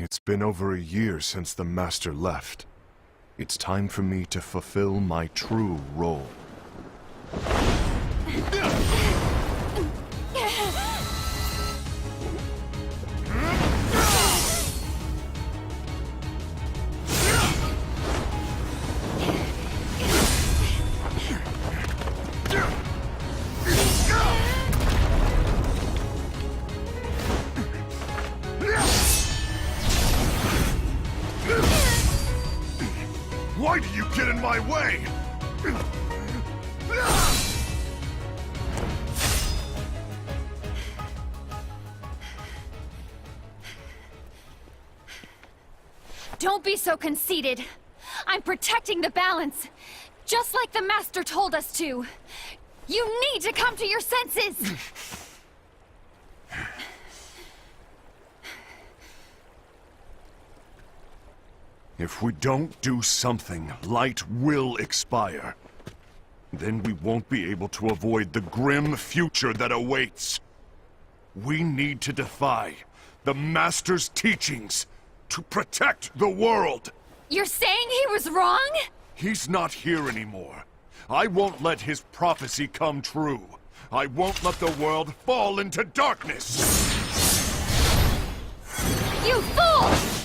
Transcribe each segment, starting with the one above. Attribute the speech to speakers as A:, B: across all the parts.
A: It's been over a year since the Master left. It's time for me to fulfill my true role. Why do you get in my way?
B: Don't be so conceited. I'm protecting the balance, just like the Master told us to. You need to come to your senses!
A: If we don't do something, light will expire. Then we won't be able to avoid the grim future that awaits. We need to defy the Master's teachings to protect the world.
B: You're saying he was wrong?
A: He's not here anymore. I won't let his prophecy come true. I won't let the world fall into darkness.
B: You fool!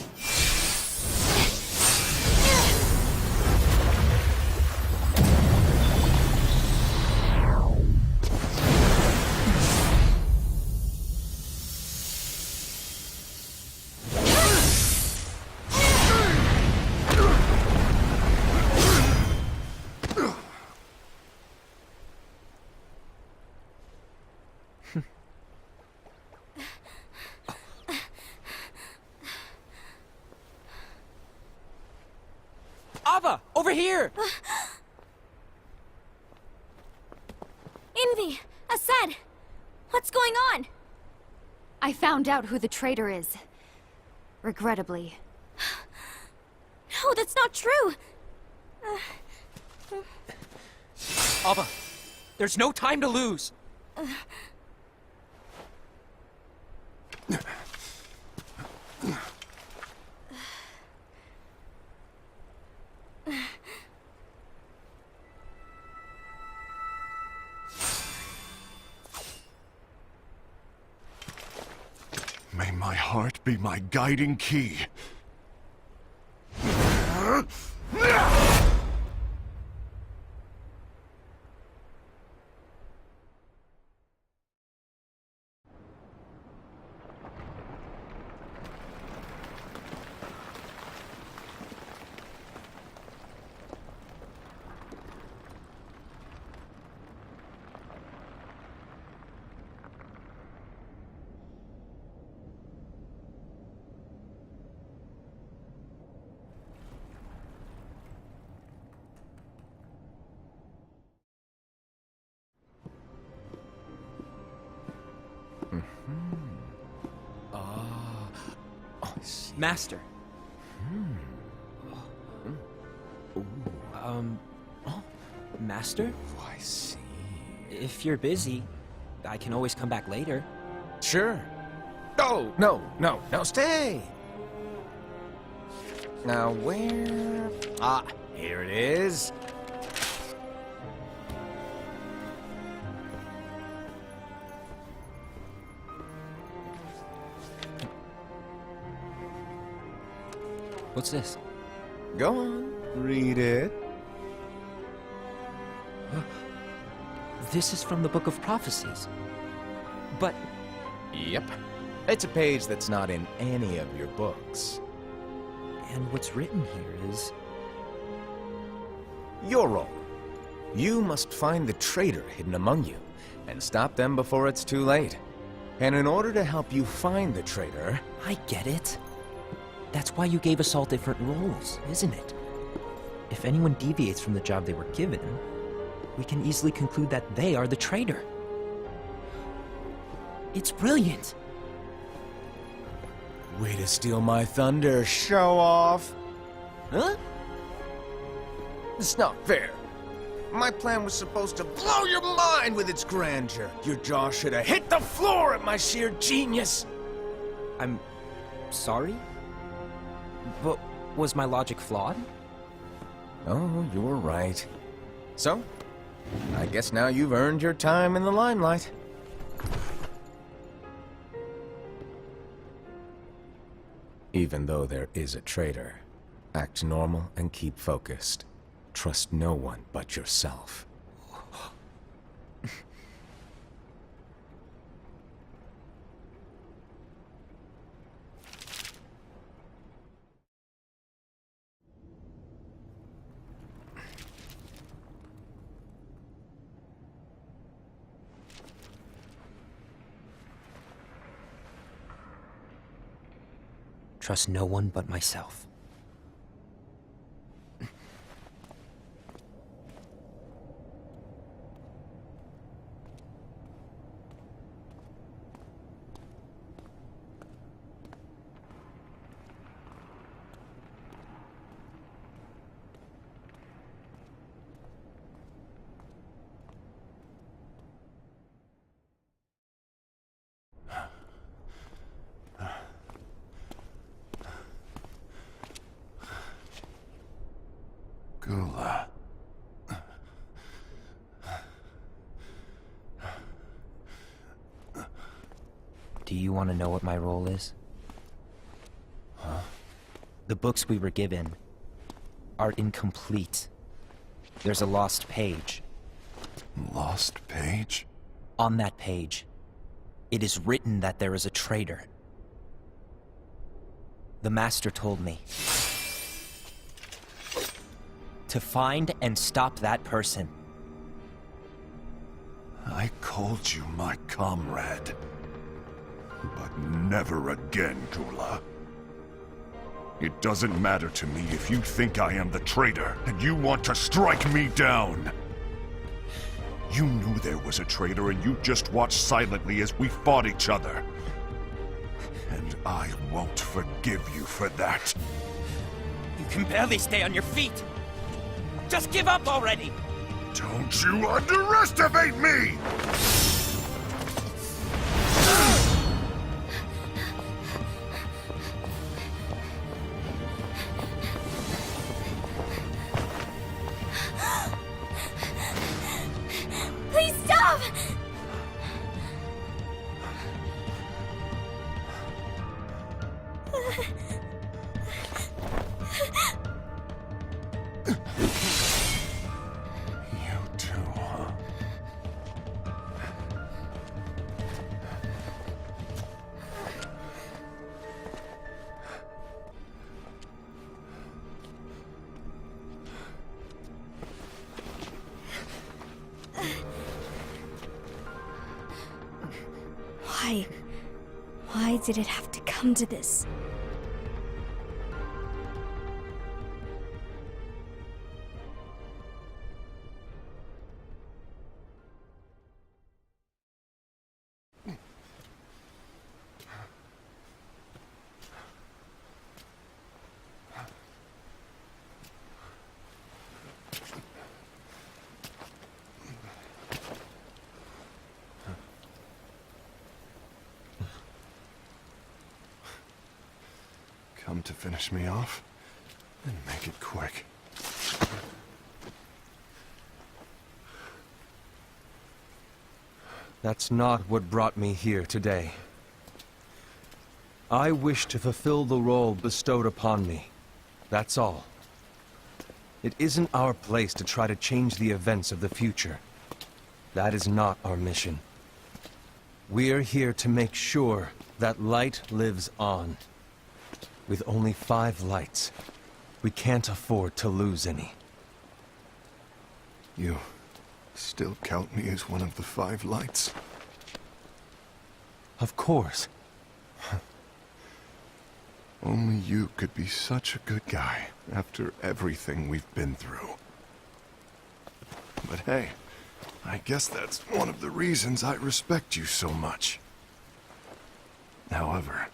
C: Ava, over here!
D: Envy! Assad! What's going on?
B: I found out who the traitor is. Regrettably.
D: No, that's not true!
C: Ava, there's no time to lose.
A: May my heart be my guiding key.
C: Master. Master?
E: Oh, I see.
C: If you're busy, I can always come back later.
E: Sure. Oh, no, stay! Now where... Ah, here it is.
C: What's this?
E: Go on, read it.
C: This is from the Book of Prophecies. But
E: Yep. It's a page that's not in any of your books.
C: and what's written here is...
E: Your role. You must find the traitor hidden among you, and stop them before it's too late. And in order to help you find the traitor...
C: I get it. That's why you gave us all different roles, isn't it? If anyone deviates from the job they were given, we can easily conclude that they are the traitor. It's brilliant.
E: Way to steal my thunder, show off!
C: Huh?
E: It's not fair. My plan was supposed to blow your mind with its grandeur. Your jaw should have hit the floor at my sheer genius.
C: I'm sorry? But was my logic flawed?
E: Oh, you're right. So, I guess now you've earned your time in the limelight. Even though there is a traitor, act normal and keep focused. Trust no one but yourself.
C: Trust no one but myself.
A: Gula.
C: Do you want to know what my role is?
A: Huh?
C: The books we were given are incomplete. There's a lost page.
A: Lost page?
C: On that page, it is written that there is a traitor. The Master told me to find and stop that person.
A: I called you my comrade. But never again, Gula. It doesn't matter to me if you think I am the traitor, and you want to strike me down. You knew there was a traitor, and you just watched silently as we fought each other. And I won't forgive you for that.
C: You can barely stay on your feet. Just give up already!
A: Don't you underestimate me!
D: Please stop!
A: You too, huh?
D: Why? Why did it have to come to this?
A: Come to finish me off? Then make it quick.
F: That's not what brought me here today. I wish to fulfill the role bestowed upon me. That's all. It isn't our place to try to change the events of the future. That is not our mission. We're here to make sure that light lives on. With only 5 lights, we can't afford to lose any.
A: You still count me as one of the 5 lights?
F: Of course.
A: Only you could be such a good guy after everything we've been through. But hey, I guess that's one of the reasons I respect you so much. However,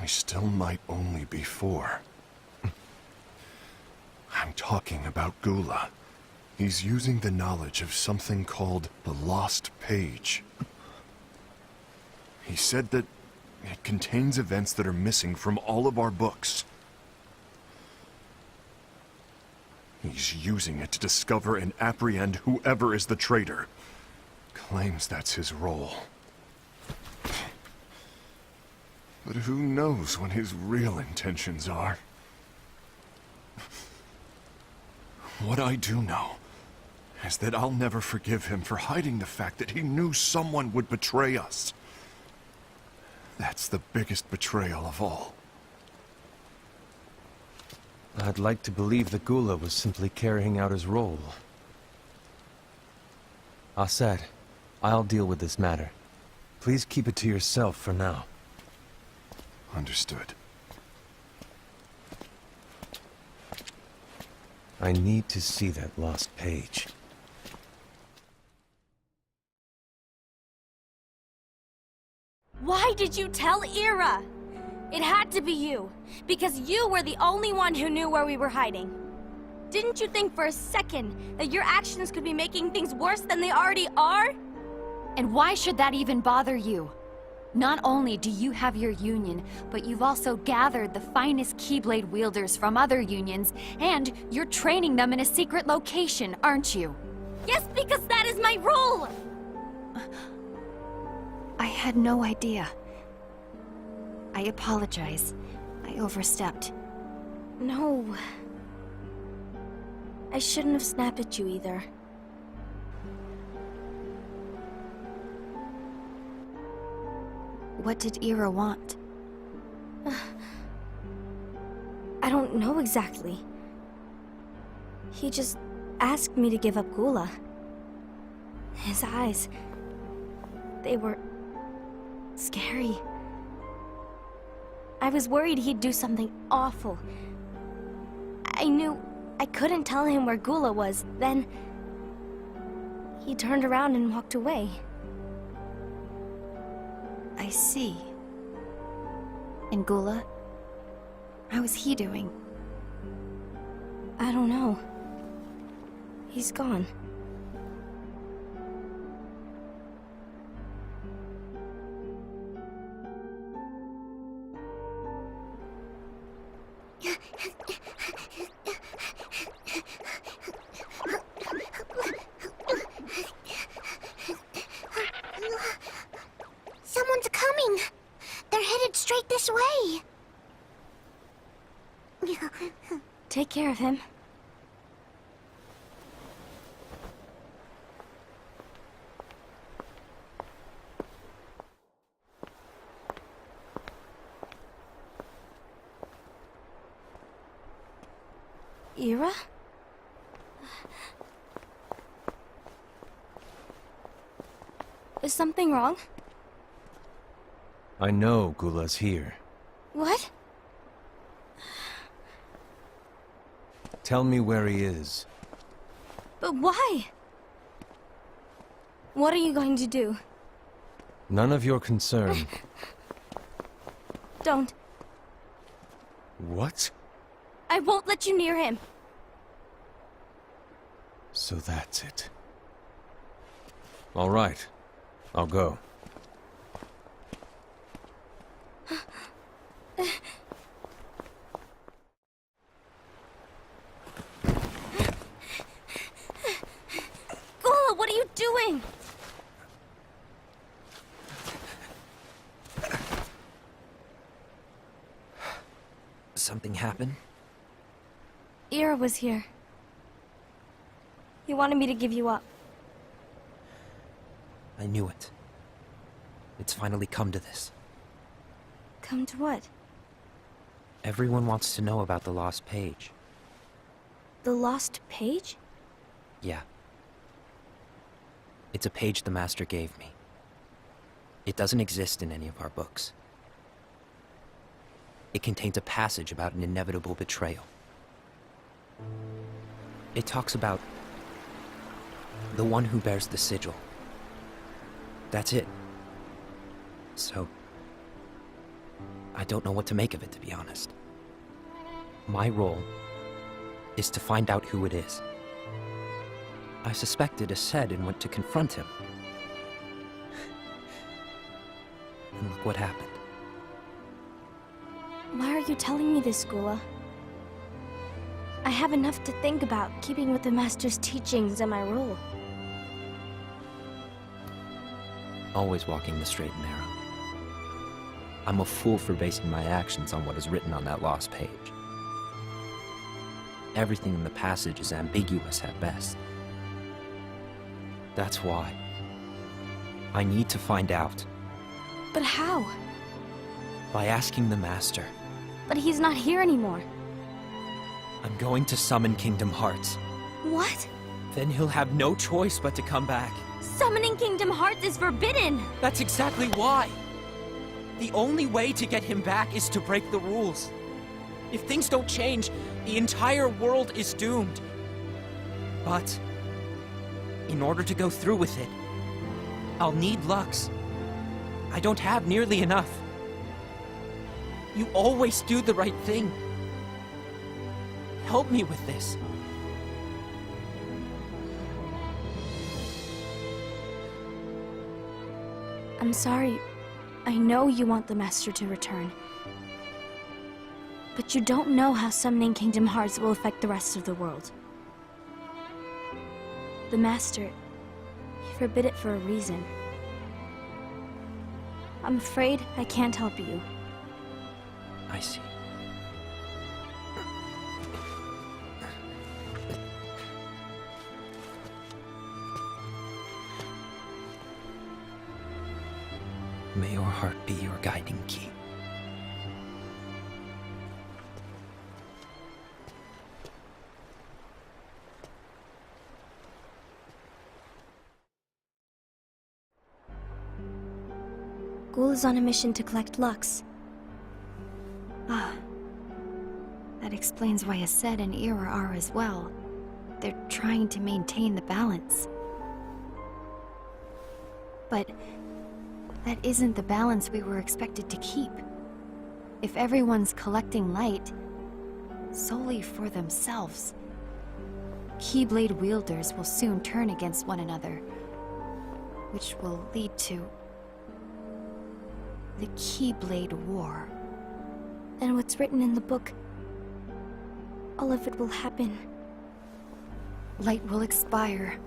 A: we still might only be 4. I'm talking about Gula. He's using the knowledge of something called the Lost Page. He said that it contains events that are missing from all of our books. He's using it to discover and apprehend whoever is the traitor. Claims that's his role. But who knows what his real intentions are? What I do know is that I'll never forgive him for hiding the fact that he knew someone would betray us. That's the biggest betrayal of all.
F: I'd like to believe the Gula was simply carrying out his role. Aset, I'll deal with this matter. Please keep it to yourself for now.
A: Understood.
F: I need to see that lost page.
D: Why did you tell Ira? It had to be you, because you were the only one who knew where we were hiding. Didn't you think for a second that your actions could be making things worse than they already are?
B: And why should that even bother you? Not only do you have your union, but you've also gathered the finest Keyblade wielders from other unions, and you're training them in a secret location, aren't you?
D: Yes, because that is my role!
B: I had no idea. I apologize. I overstepped.
D: No. I shouldn't have snapped at you either.
B: What did Ira want?
D: I don't know exactly. He just asked me to give up Gula. His eyes... they were... scary. I was worried he'd do something awful. I knew I couldn't tell him where Gula was. Then... he turned around and walked away.
B: I see. And Gula? How is he doing?
D: I don't know. He's gone.
G: Someone's coming! They're headed straight this way!
D: Take care of him. Ira? Is something wrong?
F: I know Gula's here.
D: What?
F: Tell me where he is.
D: But why? What are you going to do?
F: None of your concern.
D: Don't.
F: What?
D: I won't let you near him.
F: So that's it. All right. I'll go.
D: Gula, what are you doing?
C: Something happened?
D: Ira was here. He wanted me to give you up.
C: I knew it. It's finally come to this.
D: Come to what?
C: Everyone wants to know about the lost page.
D: The lost page?
C: Yeah. It's a page the Master gave me. It doesn't exist in any of our books. It contains a passage about an inevitable betrayal. It talks about the one who bears the sigil. That's it. So, I don't know what to make of it, to be honest. My role is to find out who it is. I suspected Ased and went to confront him. And look what happened.
D: Why are you telling me this, Gula? I have enough to think about, keeping with the Master's teachings and my role.
C: Always walking the straight and narrow. I'm a fool for basing my actions on what is written on that lost page. Everything in the passage is ambiguous at best. That's why I need to find out.
D: But how?
C: By asking the Master.
D: But he's not here anymore.
C: I'm going to summon Kingdom Hearts.
D: What?
C: Then he'll have no choice but to come back.
D: Summoning Kingdom Hearts is forbidden!
C: That's exactly why! The only way to get him back is to break the rules. If things don't change, the entire world is doomed. But in order to go through with it, I'll need Lux. I don't have nearly enough. You always do the right thing. Help me with this.
D: I'm sorry. I know you want the Master to return. But you don't know how summoning Kingdom Hearts will affect the rest of the world. The Master, he forbid it for a reason. I'm afraid I can't help you.
C: I see. May your heart be your guiding key.
D: Ghoul is on a mission to collect Lux.
B: Ah. That explains why Aced and Ira are as well. They're trying to maintain the balance. But that isn't the balance we were expected to keep. If everyone's collecting light solely for themselves, Keyblade wielders will soon turn against one another, which will lead to the Keyblade War.
D: Then what's written in the book, all of it will happen.
B: Light will expire.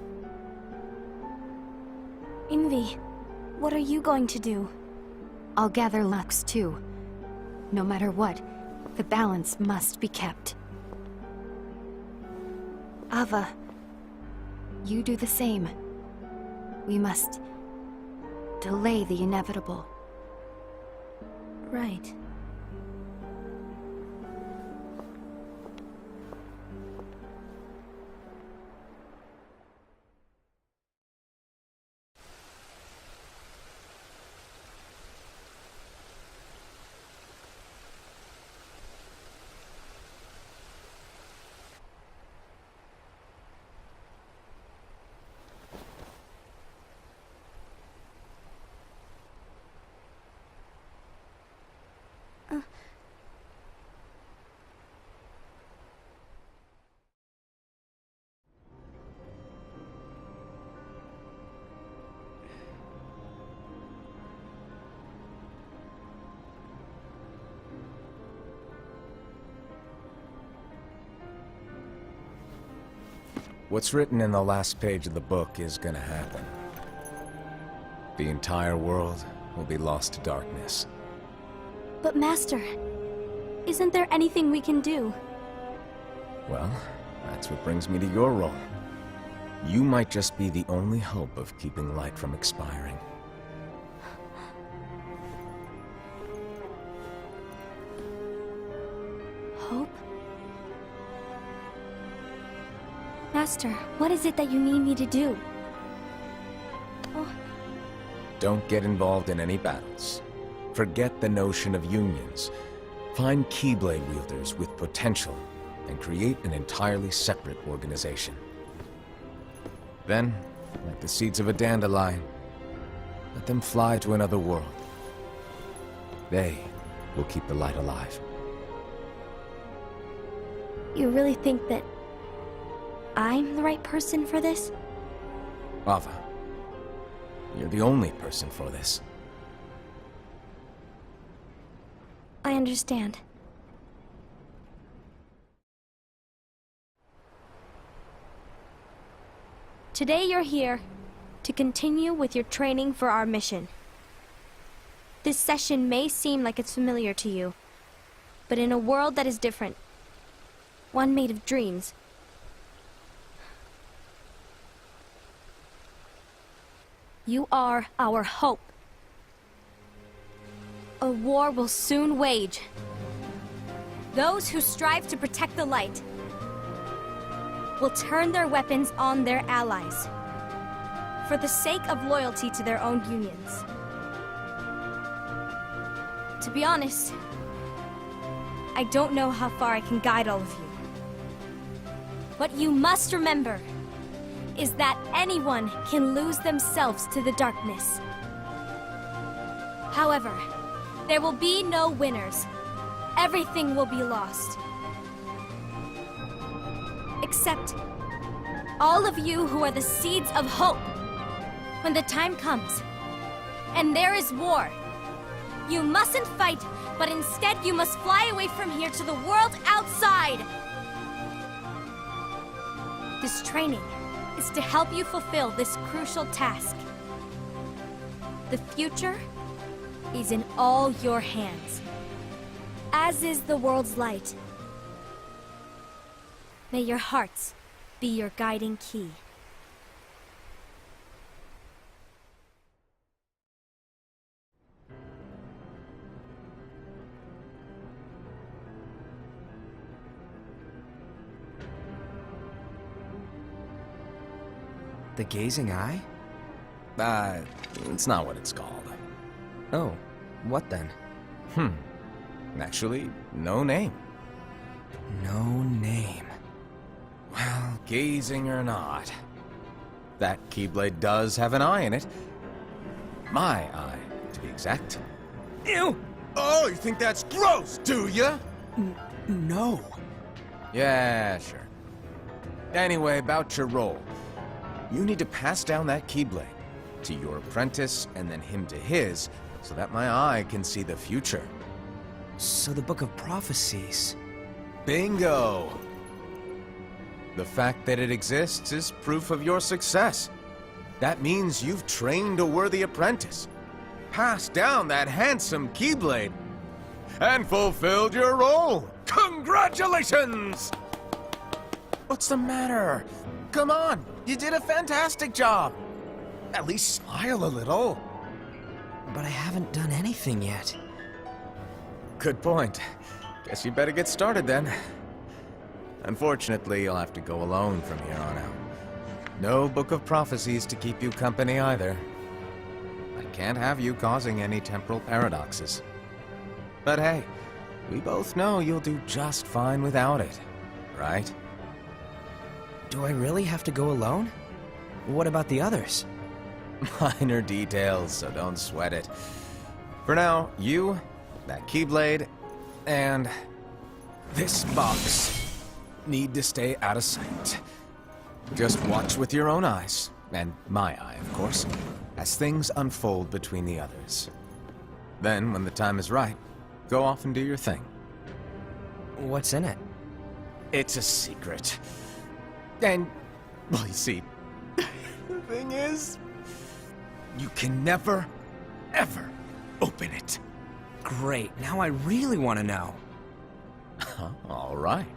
D: Envy, what are you going to do?
B: I'll gather Lux too. No matter what, the balance must be kept. Ava, you do the same. We must delay the inevitable.
D: Right.
E: What's written in the last page of the book is gonna happen. The entire world will be lost to darkness.
D: But Master, isn't there anything we can do?
E: Well, that's what brings me to your role. You might just be the only hope of keeping light from expiring.
D: Hope? Master, what is it that you need me to do? Oh,
E: Don't get involved in any battles. Forget the notion of unions. Find Keyblade wielders with potential and create an entirely separate organization. Then, like the seeds of a dandelion, let them fly to another world. They will keep the light alive.
D: you really think that I'm the right person for this?
E: Ava, you're the only person for this.
D: I understand. Today you're here to continue with your training for our mission. This session may seem like it's familiar to you, but in a world that is different, one made of dreams, you are our hope. A war will soon wage. Those who strive to protect the light will turn their weapons on their allies for the sake of loyalty to their own unions. To be honest, I don't know how far I can guide all of you. What you must remember is that anyone can lose themselves to the darkness. However, there will be no winners. Everything will be lost. Except all of you who are the seeds of hope. When the time comes, and there is war, you mustn't fight, but instead you must fly away from here to the world outside. This training is to help you fulfill this crucial task. The future is in all your hands, as is the world's light. May your hearts be your guiding key.
C: The gazing eye?
E: It's not what it's called.
C: Oh, what then?
E: Actually, no name.
C: No name.
E: Well, gazing or not, that Keyblade does have an eye in it. My eye, to be exact.
C: Ew!
E: Oh, you think that's gross, do ya?
C: No.
E: Yeah, sure. Anyway, about your role. You need to pass down that Keyblade to your apprentice and then him to his, so that my eye can see the future.
C: So the Book of Prophecies...
E: Bingo! The fact that it exists is proof of your success. That means you've trained a worthy apprentice, passed down that handsome Keyblade, and fulfilled your role. Congratulations! What's the matter? Come on, you did a fantastic job. At least smile a little.
C: But I haven't done anything yet.
E: Good point. Guess you better get started then. Unfortunately, you'll have to go alone from here on out. No Book of Prophecies to keep you company either. I can't have you causing any temporal paradoxes. But hey, we both know you'll do just fine without it, right?
C: Do I really have to go alone? What about the others?
E: Minor details, so don't sweat it. For now, you, that Keyblade, and this box need to stay out of sight. Just watch with your own eyes, and my eye, of course, as things unfold between the others. Then, when the time is right, go off and do your thing.
C: What's in it?
E: It's a secret. And, well, you see, the thing is, you can never, ever open it.
C: Great, now I really want to know.
E: All right.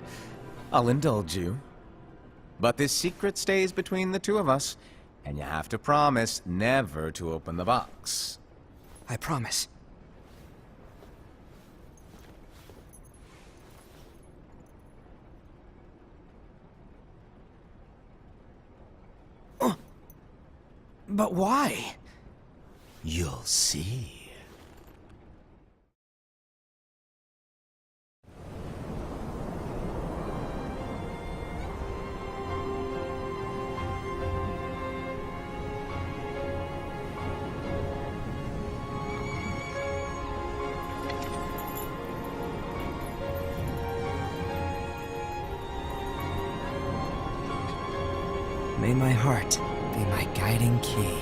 E: I'll indulge you. But this secret stays between the two of us, and you have to promise never to open the box.
C: I promise. But why?
E: You'll see.
C: May my heart be my guiding key.